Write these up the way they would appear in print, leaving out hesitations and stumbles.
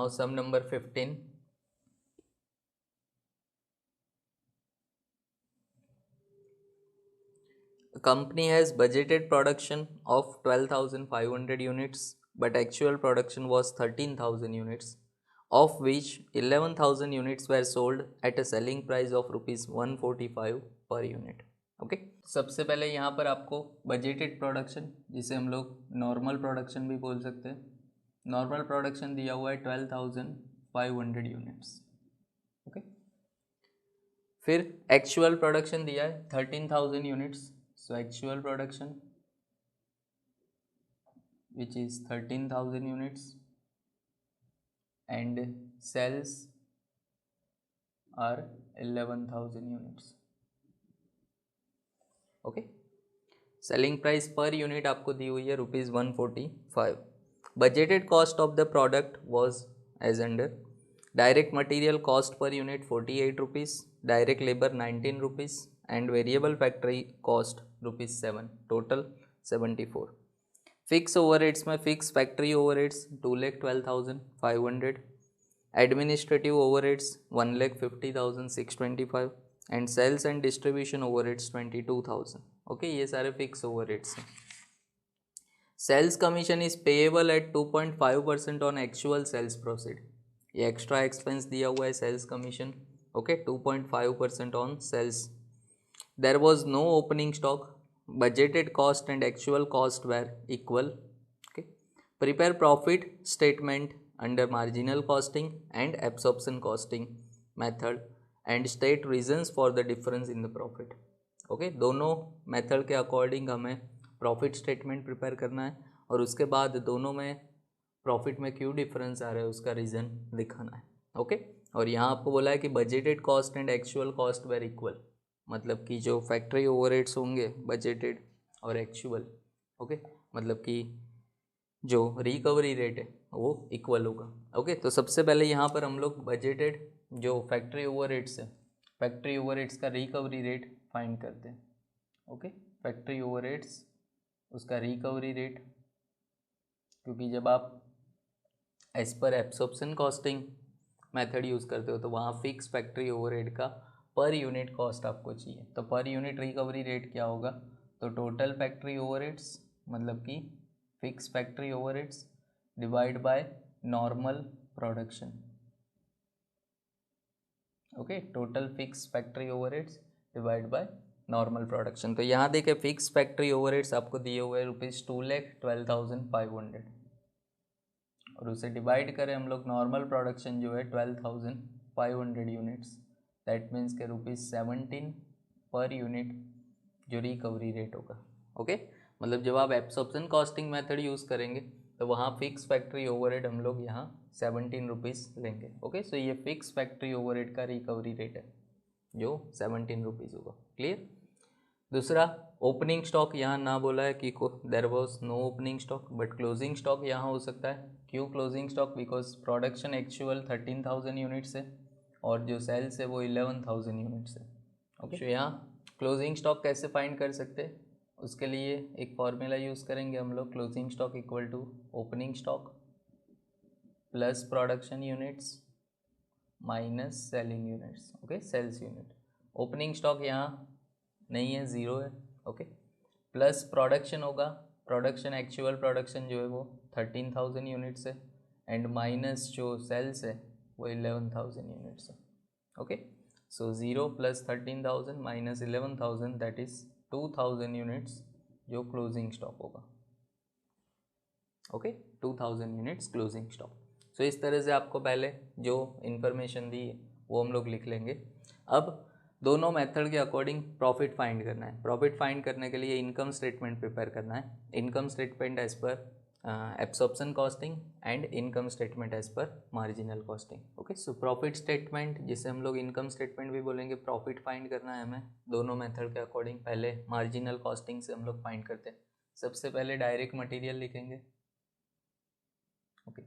Now sum number 15. A company has budgeted production of 12,500 units, but actual production was 13,000 units, of which 11,000 units were sold at a selling price of rupees 145 per unit. Okay सबसे पहले यहाँ पर आपको budgeted production, जिसे हम लोग normal production भी बोल सकते हैं, नॉर्मल प्रोडक्शन दिया हुआ है 12,500 यूनिट्स. ओके फिर एक्चुअल प्रोडक्शन दिया है 13,000 units. So actual production, which is 13,000 units, and sales are 11,000 units. Okay. Selling price per unit आपको दी हुई है ₹145. Budgeted cost of the product was as under: direct material cost per unit ₹48, direct labor ₹19, and variable factory cost ₹7. Total 74. Fix overheads में fix factory overheads 2,12,500, administrative overheads 1,50,625 and sales and distribution overheads 22,000. Okay ये सारे fix overheads हैं. Sales commission is payable at 2.5% on actual sales proceed. ये extra expense दिया हुआ है sales commission. Okay 2.5% on sales. There was no opening stock. Budgeted cost and actual cost were equal. Okay. Prepare profit statement under marginal costing and absorption costing method and state reasons for the difference in the profit. Okay. दोनों method के according हमें profit statement prepare करना है और उसके बाद दोनों में प्रॉफिट में क्यों डिफरेंस आ रहा है उसका रीज़न दिखाना है. ओके और यहाँ आपको बोला है कि budgeted cost and actual cost were equal, मतलब कि जो फैक्ट्री ओवरहेड्स होंगे बजटेड और एक्चुअल. ओके मतलब कि जो रिकवरी रेट है वो इक्वल होगा. ओके तो सबसे पहले यहाँ पर हम लोग बजटेड जो फैक्ट्री ओवरहेड्स है, फैक्ट्री ओवरहेड्स का रिकवरी रेट फाइंड करते हैं. ओके फैक्ट्री ओवरहेड्स उसका रिकवरी रेट, क्योंकि जब आप as per absorption costing method use करते हो तो वहाँ फिक्स फैक्ट्री ओवरहेड का पर यूनिट कॉस्ट आपको चाहिए. तो पर यूनिट रिकवरी रेट क्या होगा? तो टोटल फैक्ट्री ओवरहेड्स मतलब कि fix factory overheads divide by normal production. Okay total fix factory overheads divide by normal production. तो यहाँ देखिए फिक्स फैक्ट्री ओवरहेड्स आपको दिए हुए ₹2,12,500 और उसे डिवाइड करें हम लोग नॉर्मल प्रोडक्शन जो है 12,500 यूनिट्स. दैट मीन्स के ₹17 पर यूनिट जो रिकवरी रेट होगा. ओके मतलब जब आप एब्सॉर्प्शन कॉस्टिंग मेथड यूज़ करेंगे तो वहाँ फिक्स फैक्ट्री ओवरहेड हम लोग यहाँ ₹17 लेंगे. ओके सो ये फिक्स फैक्ट्री ओवरहेड का रिकवरी रेट है जो ₹17 होगा. क्लियर. दूसरा ओपनिंग स्टॉक यहाँ ना बोला है कि there was no opening stock, but closing stock यहाँ हो सकता है. क्यों closing stock? Because production actual 13,000 units है और जो सेल्स है वो 11,000 यूनिट्स है. ओके तो यहाँ क्लोजिंग स्टॉक कैसे फाइंड कर सकते हैं? उसके लिए एक फॉर्मूला यूज़ करेंगे हम लोग. Closing stock equal to opening stock plus production units minus selling units. Okay sales unit. Opening stock यहाँ नहीं है, ज़ीरो है. ओके प्लस प्रोडक्शन होगा. प्रोडक्शन एक्चुअल प्रोडक्शन जो है वो 13,000 यूनिट्स है एंड माइनस जो सेल्स है वो 11,000 यूनिट्स है. Okay so 0 + 13,000 - 11,000 that is 2,000 units जो क्लोजिंग स्टॉक होगा. Okay 2,000 units closing stock. So इस तरह से आपको पहले जो इन्फॉर्मेशन दी है वो हम लोग लिख लेंगे. अब दोनों मेथड के अकॉर्डिंग प्रॉफिट फाइंड करना है. प्रॉफिट फाइंड करने के लिए इनकम स्टेटमेंट प्रिपेयर करना है. Income statement as per absorption costing and income statement as per marginal costing. Okay so profit statement जिसे हम लोग इनकम स्टेटमेंट भी बोलेंगे, प्रॉफिट फाइंड करना है हमें दोनों मेथड के अकॉर्डिंग. पहले मार्जिनल कॉस्टिंग से हम लोग फाइंड करते हैं. सबसे पहले डायरेक्ट मटीरियल लिखेंगे. ओके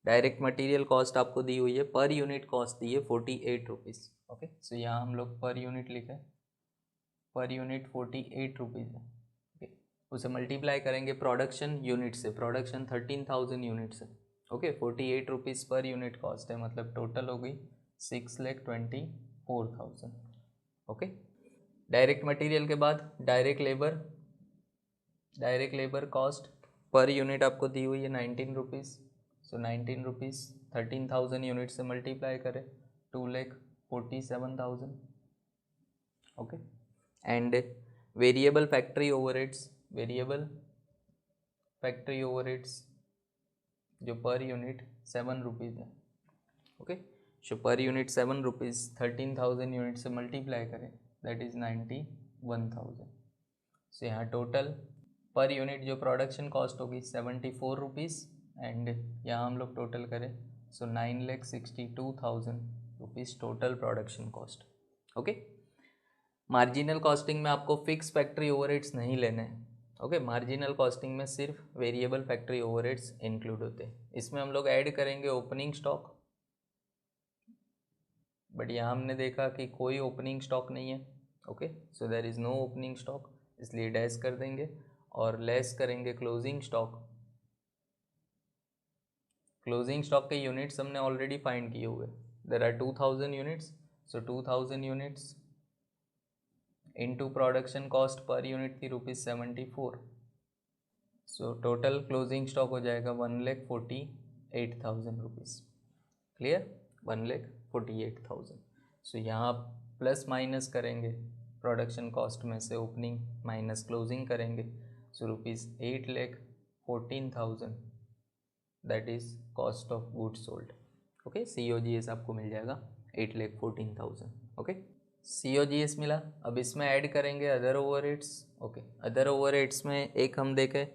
डायरेक्ट मटेरियल कॉस्ट आपको दी हुई है, पर यूनिट कॉस्ट दी है ₹48. ओके सो यहाँ हम लोग पर यूनिट लिखे, पर यूनिट ₹48 है. ओके उसे मल्टीप्लाई करेंगे प्रोडक्शन यूनिट से. प्रोडक्शन 13,000 यूनिट्स है. Okay 48 rupees per unit cost है, मतलब टोटल हो गई 6,24,000। ओके, डायरेक्ट मटेरियल के बाद direct labour cost per unit आपको दी हुई है 19 रुपीज़। सो 19 रुपीज़ 13,000 यूनिट से मल्टीप्लाई करें 2,47,000। Okay, and variable factory overheads जो पर यूनिट 7 रुपीज़ है। ओके, सो पर यूनिट 7 रुपीज़ 13,000 यूनिट से मल्टीप्लाई करें दैट इज़ 91,000। सो यहाँ टोटल पर यूनिट जो प्रोडक्शन कॉस्ट होगी 74 रुपीज़, एंड यहाँ हम लोग टोटल करें सो 9,62,000 rupees total production cost. Okay, marginal costing में आपको फिक्स फैक्ट्री ओवरहेड्स नहीं लेने हैं। ओके, मार्जिनल कॉस्टिंग में सिर्फ वेरिएबल फैक्ट्री ओवरहेड्स इंक्लूड होते हैं। इसमें हम लोग ऐड करेंगे ओपनिंग स्टॉक, बट यहाँ हमने देखा कि कोई ओपनिंग स्टॉक नहीं है। Okay, so there is no opening stock, इसलिए डैश कर देंगे और लेस करेंगे क्लोजिंग स्टॉक। क्लोजिंग स्टॉक के यूनिट्स हमने ऑलरेडी फाइंड किए हुए, there are 2,000 units, so 2,000 units into production cost per unit थी ₹74। सो टोटल क्लोजिंग स्टॉक हो जाएगा 1,48,000 रुपीज़। क्लियर, 1,48,000। सो यहाँ प्लस माइनस करेंगे, प्रोडक्शन कॉस्ट में से ओपनिंग माइनस क्लोजिंग करेंगे, सो ₹8,14,000 that is cost of goods sold. Okay, COGS आपको मिल जाएगा 8,14,000। ओके, COGS मिला। अब इसमें ऐड करेंगे other overheads. Okay, other overheads में एक हम देखें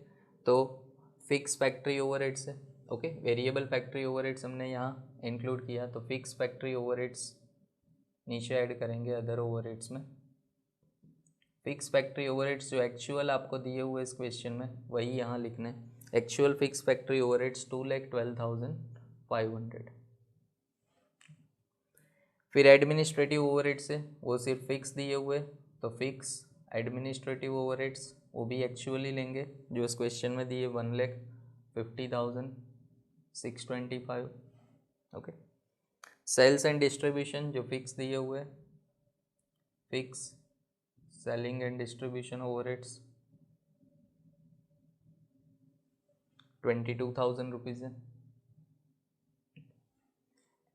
तो फिक्स फैक्ट्री ओवरहेड्स है। ओके, वेरिएबल फैक्ट्री ओवरहेड्स हमने यहाँ इंक्लूड किया, तो फिक्स फैक्ट्री ओवरहेड्स नीचे ऐड करेंगे अदर ओवरहेड्स में। फिक्स फैक्ट्री ओवरहेड्स जो एक्चुअल आपको दिए हुए इस क्वेश्चन में वही यहाँ लिखने। Actual fix factory overheads 2,12,500। फिर एडमिनिस्ट्रेटिव ओवरहेड्स है, वो सिर्फ फिक्स दिए हुए, तो फिक्स एडमिनिस्ट्रेटिव ओवरहेड्स वो भी एक्चुअली लेंगे जो इस क्वेश्चन में दिए 1,50,625। ओके, सेल्स एंड डिस्ट्रीब्यूशन जो फिक्स दिए हुए, fix selling and distribution overheads 22,000 rupees है।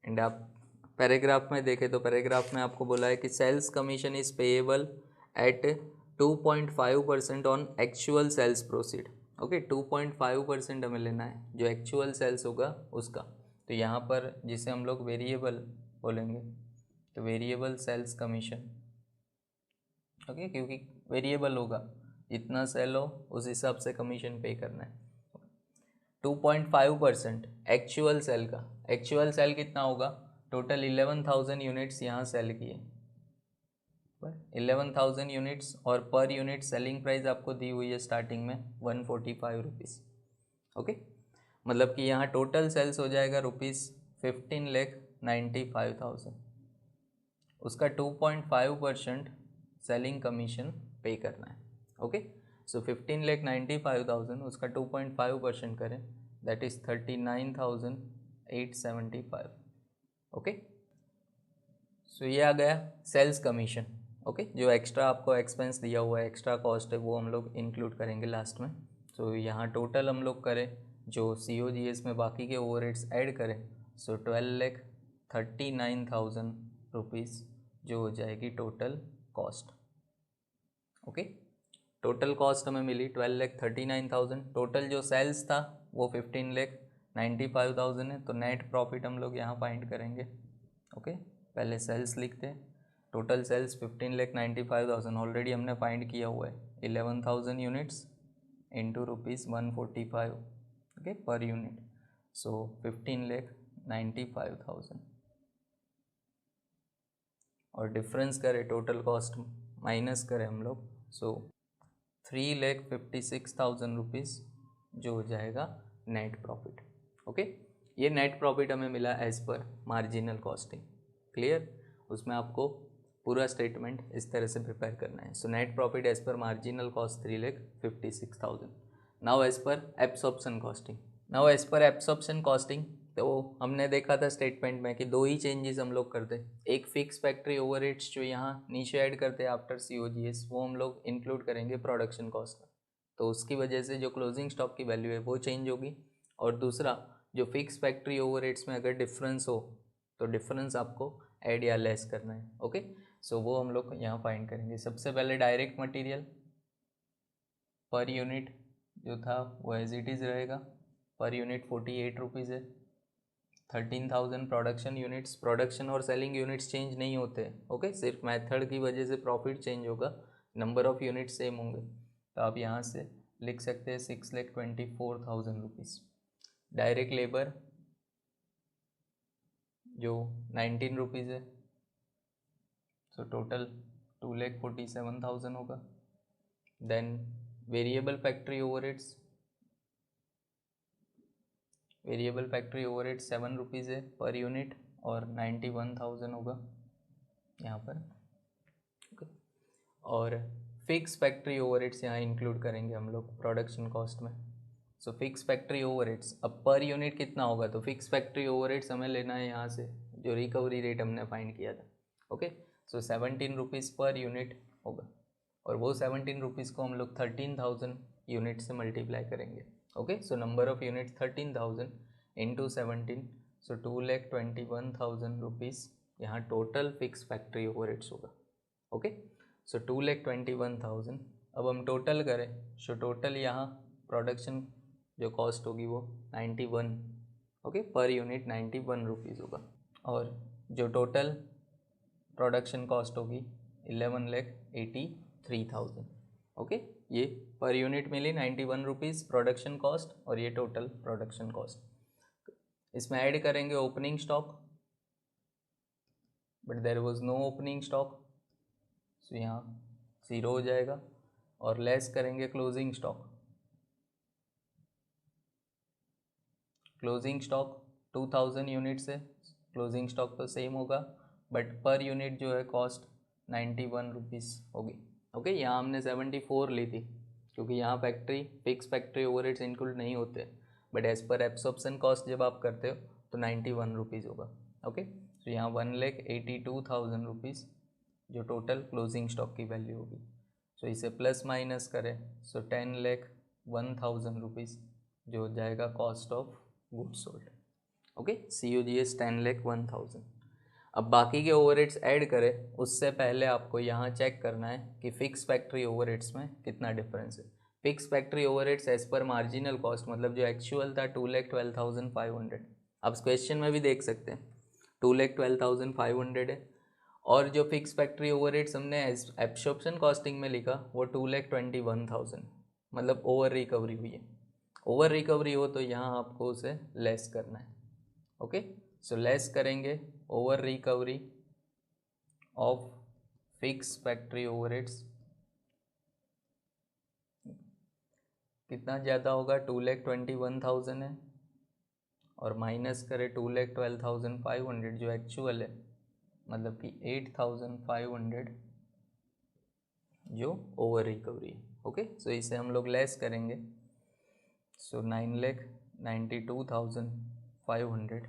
एंड आप पैराग्राफ में देखें तो पैराग्राफ में आपको बोला है कि sales commission is payable at 2.5% on actual sales proceed. Okay, 2.5% हमें लेना है जो एक्चुअल सेल्स होगा उसका। तो यहाँ पर जिसे हम लोग वेरिएबल बोलेंगे तो वेरिएबल सेल्स कमीशन। ओके, क्योंकि वेरिएबल होगा, जितना सेल हो उस हिसाब से कमीशन पे करना है। 2.5% एक्चुअल सेल का, एक्चुअल सेल कितना होगा, टोटल 11,000 यूनिट्स यहाँ सेल किए, 11,000 यूनिट्स, और पर यूनिट सेलिंग प्राइस आपको दी हुई है स्टार्टिंग में 145 रुपीज़। ओके, मतलब कि यहाँ टोटल सेल्स हो जाएगा ₹15,95,000, उसका 2.5% सेलिंग कमीशन पे करना है। ओके, सो 15,95,000 उसका 2.5% करें दैट इज़ 39,875। ओके, सो ये आ गया सेल्स कमीशन। ओके, जो एक्स्ट्रा आपको एक्सपेंस दिया हुआ है, एक्स्ट्रा कॉस्ट है, वो हम लोग इंक्लूड करेंगे लास्ट में। सो यहाँ टोटल हम लोग करें जो COGS में बाकी के ओवरहेड्स ऐड करें, सो 12,39,000 रुपीज़ जो हो जाएगी total cost. Okay, total cost हमें मिली 12,39,000। टोटल जो सेल्स था वो 15,95,000 है, तो नेट प्रॉफिट हम लोग यहाँ फाइंड करेंगे। ओके, पहले सेल्स लिखते हैं, टोटल सेल्स 15,95,000 ऑलरेडी हमने फाइंड किया हुआ है, 11,000 units into ₹145 okay per unit, so 15,95,000 और डिफरेंस करें टोटल कॉस्ट माइनस करें हम लोग, सो 3,56,000 रुपीज़ जो हो जाएगा नेट प्रॉफिट। ओके, ये नेट प्रॉफिट हमें मिला as per marginal costing. Clear, उसमें आपको पूरा स्टेटमेंट इस तरह से प्रिपेयर करना है। So net profit as per marginal cost 3,56,000। Now as per absorption costing, now as per absorption costing, तो हमने देखा था स्टेटमेंट में कि दो ही चेंजेस हम लोग करते, एक फिक्स फैक्ट्री ओवरहेड्स जो यहाँ नीचे ऐड करते हैं आफ्टर COGS, वो हम लोग इंक्लूड करेंगे प्रोडक्शन कॉस्ट में, तो उसकी वजह से जो क्लोजिंग स्टॉक की वैल्यू है वो चेंज होगी। और दूसरा, जो फिक्स फैक्ट्री ओवरहेड्स में अगर डिफरेंस हो तो डिफरेंस आपको ऐड या लेस करना है। ओके, सो वो हम लोग यहाँ फाइंड करेंगे। सबसे पहले डायरेक्ट मटेरियल पर यूनिट जो था वो एज इट इज़ रहेगा, पर यूनिट 48 रुपीज़ है। 13,000 प्रोडक्शन यूनिट्स, प्रोडक्शन और सेलिंग यूनिट्स चेंज नहीं होते, ओके, सिर्फ मेथड की वजह से प्रॉफिट चेंज होगा, नंबर ऑफ़ यूनिट्स सेम होंगे। तो आप यहाँ से लिख सकते हैं 6,24,000 रुपीज़। डायरेक्ट लेबर जो 19 रुपीज़ है, सो टोटल 2,47,000 होगा। Then variable factory overheads, variable factory overhead 7 rupees है पर यूनिट और 91,000 होगा यहाँ पर। ओके, और फिक्स फैक्ट्री ओवरहेड्स यहाँ इंक्लूड करेंगे हम लोग प्रोडक्शन कॉस्ट में। सो फिक्स फैक्ट्री ओवरहेड्स अब पर यूनिट कितना होगा, तो फिक्स फैक्ट्री ओवरहेड्स हमें लेना है यहाँ से जो रिकवरी रेट हमने फाइंड किया था। ओके, सो 17 रुपीज़ पर यूनिट होगा, और वो 17 रुपीज़ को हम लोग 13,000 यूनिट से मल्टीप्लाई करेंगे। Okay, so number of units 13,000 into 17, so 2,21,000 rupees यहाँ टोटल फिक्स फैक्ट्री ओवरहेड्स होगा। ओके, सो 2,21,000। अब हम टोटल करें, सो टोटल यहाँ प्रोडक्शन जो कॉस्ट होगी वो 91, ओके, पर यूनिट 91 रुपीज़ होगा, और जो टोटल प्रोडक्शन कॉस्ट होगी 11,83,000। ओके, ये पर यूनिट मिली 91 रुपीज़ प्रोडक्शन कॉस्ट, और ये टोटल प्रोडक्शन कॉस्ट। इसमें ऐड करेंगे opening stock, but there was no opening stock, so यहाँ 0 हो जाएगा, और लेस करेंगे closing stock. Closing stock 2000 units है, क्लोजिंग स्टॉक तो सेम होगा, बट पर यूनिट जो है कॉस्ट 91 रुपीज़ होगी। ओके, यहाँ हमने 74 ली थी क्योंकि यहाँ factory fix factory overheads include नहीं होते, but as per absorption cost जब आप करते हो तो 91 रुपीज़ होगा। ओके, तो यहाँ 1,82,000 रुपीज़ जो टोटल क्लोजिंग स्टॉक की वैल्यू होगी। सो इसे प्लस माइनस करें, सो 10,01,000 रुपीज़ जो हो जाएगा cost of goods sold. Okay, COGS 10,01,000। अब बाकी के ओवरहेड्स ऐड करें उससे पहले आपको यहाँ चेक करना है कि फिक्स फैक्ट्री ओवरहेड्स में कितना डिफरेंस है। Fix factory overheads as per marginal cost, मतलब जो एक्चुअल था 2,12,500, आप क्वेश्चन में भी देख सकते हैं 2,12,500 है, और जो फिक्स फैक्ट्री ओवरहेड्स हमने एब्सॉर्प्शन कॉस्टिंग में लिखा वो 2,21,000, मतलब ओवर रिकवरी हुई है। ओवर रिकवरी हो तो यहाँ आपको उसे लेस करना है। ओके, सो लेस करेंगे over recovery of fix factory overheads, कितना ज़्यादा होगा, 2,21,000 है, और माइनस करें 2,12,500 जो एक्चुअल है, मतलब कि 8,500 जो ओवर रिकवरी है। ओके, सो इसे हम लोग लेस करेंगे, सो 9,92,500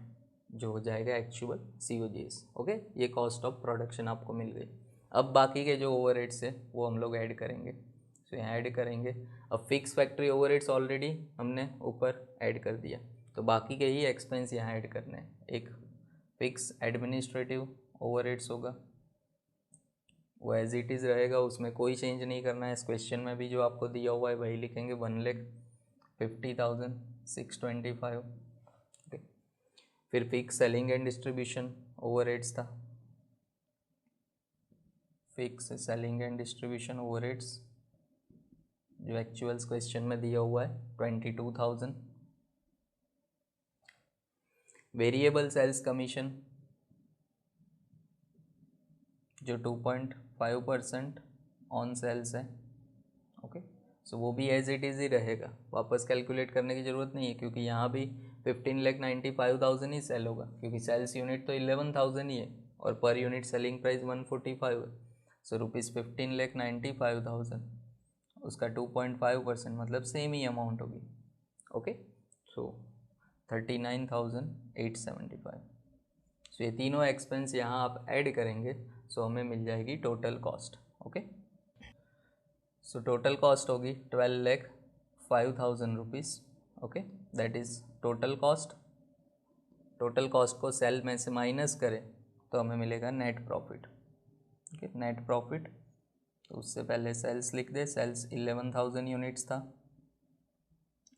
जो हो जाएगा एक्चुअल COGS। ओके, ये कॉस्ट ऑफ प्रोडक्शन आपको मिल गई। अब बाकी के जो ओवरहेड्स है वो हम लोग ऐड करेंगे, सो यहाँ ऐड करेंगे। अब फिक्स फैक्ट्री ओवरहेड्स ऑलरेडी हमने ऊपर ऐड कर दिया, तो बाकी के ही एक्सपेंस यहाँ ऐड करने हैं। एक फिक्स एडमिनिस्ट्रेटिव ओवरहेड्स होगा, वो एज इट इज़ रहेगा, उसमें कोई चेंज नहीं करना है। इस क्वेश्चन में भी जो आपको दिया हुआ है वही लिखेंगे, 1,50,625। ओके, फिर fix selling and distribution overheads था, fix selling and distribution overheads जो एक्चुअल्स क्वेश्चन में दिया हुआ है 22,000। वेरिएबल सेल्स कमीशन जो 2.5% ऑन सेल्स है। ओके, सो वो भी एज इट इज़ ही रहेगा, वापस कैलकुलेट करने की ज़रूरत नहीं है, क्योंकि यहाँ भी 15,95,000 ही सेल होगा, क्योंकि सेल्स यूनिट तो 11,000 ही है और पर यूनिट सेलिंग प्राइस 145 है। सो ₹15,95,000 उसका 2.5% मतलब सेम ही अमाउंट होगी। ओके, सो 39,875। सो ये तीनों एक्सपेंस यहाँ आप ऐड करेंगे, सो हमें मिल जाएगी total cost. Okay, so total cost होगी 12,05,000 rupees. Okay, that is total cost. Total cost को सेल में से माइनस करें तो हमें मिलेगा net profit. Okay, net profit, तो उससे पहले सेल्स लिख दे। सेल्स 11,000 यूनिट्स था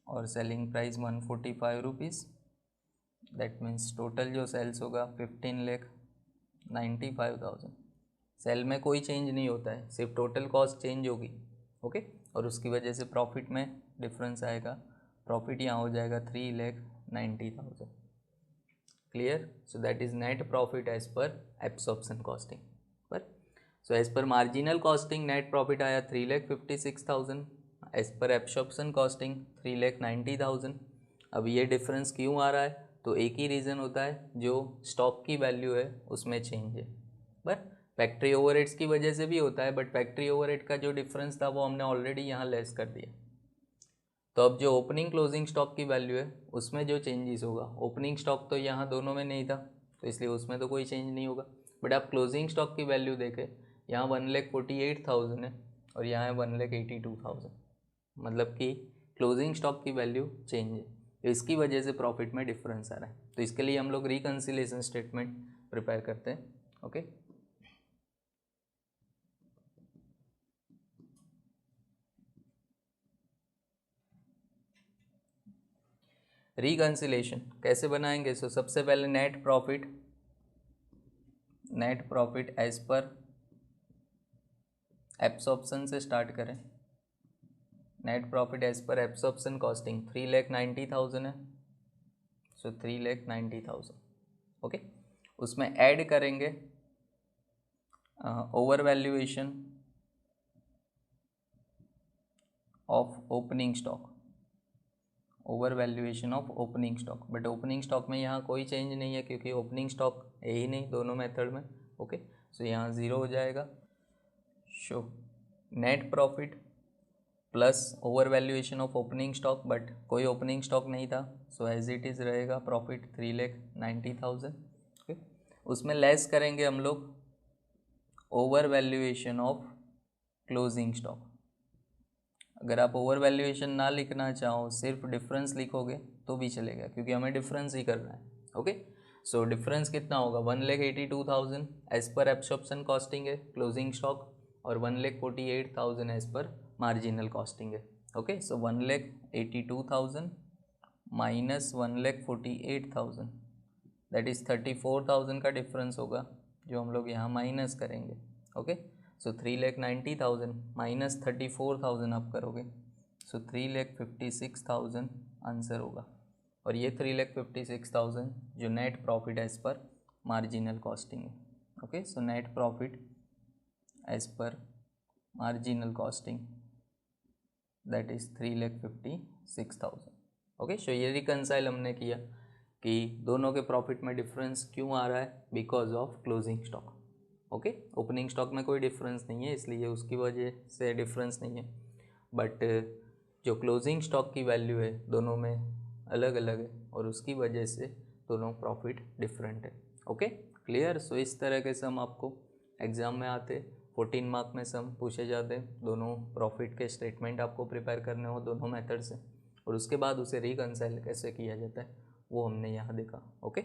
और selling price 145 rupees. That means total जो सेल्स होगा 15,95,000। सेल में कोई चेंज नहीं होता है, सिर्फ टोटल कॉस्ट चेंज होगी। ओके, और उसकी वजह से प्रॉफिट में डिफरेंस आएगा। प्रॉफिट यहाँ हो जाएगा 3,90,000। Clear? So that is net profit as per absorption costing पर। So as per marginal costing net profit आया 3,56,000। As per absorption costing 3,90,000। अब ये डिफरेंस क्यों आ रहा है? तो एक ही रीज़न होता है, जो स्टॉक की वैल्यू है उसमें चेंज है। बट फैक्ट्री ओवरहेड्स की वजह से भी होता है, बट फैक्ट्री ओवरहेड का जो डिफरेंस था वो हमने ऑलरेडी यहाँ लेस कर दिया। तो अब जो ओपनिंग क्लोजिंग स्टॉक की वैल्यू है उसमें जो चेंजेस होगा, ओपनिंग स्टॉक तो यहाँ दोनों में नहीं था तो इसलिए उसमें तो कोई चेंज नहीं होगा। बट आप क्लोजिंग स्टॉक की वैल्यू देखें, यहाँ 1,48,000 है और यहाँ है 1,82,000, मतलब कि क्लोजिंग स्टॉक की वैल्यू चेंज है, तो इसकी वजह से प्रॉफिट में डिफरेंस आ रहा है। तो इसके लिए हम लोग रिकन्सिलेशन स्टेटमेंट प्रिपेयर करते हैं। ओके, रिकन्सिलेशन कैसे बनाएंगे? सो सबसे पहले net profit as per absorption से स्टार्ट करें। Net profit as per absorption costing 3,90,000 है, सो 3,90,000। ओके, उसमें ऐड करेंगे over valuation of opening stock, over valuation of opening stock. But opening stock में यहाँ कोई चेंज नहीं है क्योंकि ओपनिंग स्टॉक है ही नहीं दोनों मेथड में। ओके, सो यहाँ 0 हो जाएगा। Show net profit plus over valuation of opening stock, but कोई ओपनिंग स्टॉक नहीं था, सो एज इट इज़ रहेगा प्रॉफिट 3,90,000। ओके, उसमें लेस करेंगे हम लोग over valuation of closing stock. अगर आप ओवर वैल्यूएशन ना लिखना चाहो, सिर्फ डिफरेंस लिखोगे तो भी चलेगा क्योंकि हमें डिफरेंस ही करना है। ओके, सो डिफरेंस कितना होगा? 1,82,000 एज पर एब्सॉर्प्शन कॉस्टिंग है क्लोजिंग स्टॉक, और 1,48,000 एज पर मार्जिनल कॉस्टिंग है। Okay, so 1,82,000 minus 1,48,000, that is 34,000 का डिफरेंस होगा जो हम लोग यहाँ माइनस करेंगे। ओके, सो 3,90,000 माइनस 34,000 आप करोगे, सो 3,56,000 आंसर होगा। और ये 3,56,000 जो net profit as per marginal costing है। Okay, so net profit as per marginal costing that is 3,56,000। Okay, so ये रिकंसाइल हमने किया कि दोनों के प्रॉफिट में डिफरेंस क्यों आ रहा है, because of closing stock. Okay, opening stock में कोई डिफरेंस नहीं है इसलिए उसकी वजह से डिफरेंस नहीं है, बट जो क्लोजिंग स्टॉक की वैल्यू है दोनों में अलग अलग है और उसकी वजह से दोनों प्रॉफिट डिफरेंट है। Okay, clear? सो इस तरह के सम आपको एग्ज़ाम में आते, 14 मार्क में सम पूछे जाते हैं। दोनों प्रॉफिट के स्टेटमेंट आपको प्रिपेयर करने हो दोनों मेथड से, और उसके बाद उसे रिकंसाइल कैसे किया जाता है वो हमने यहाँ देखा। ओके।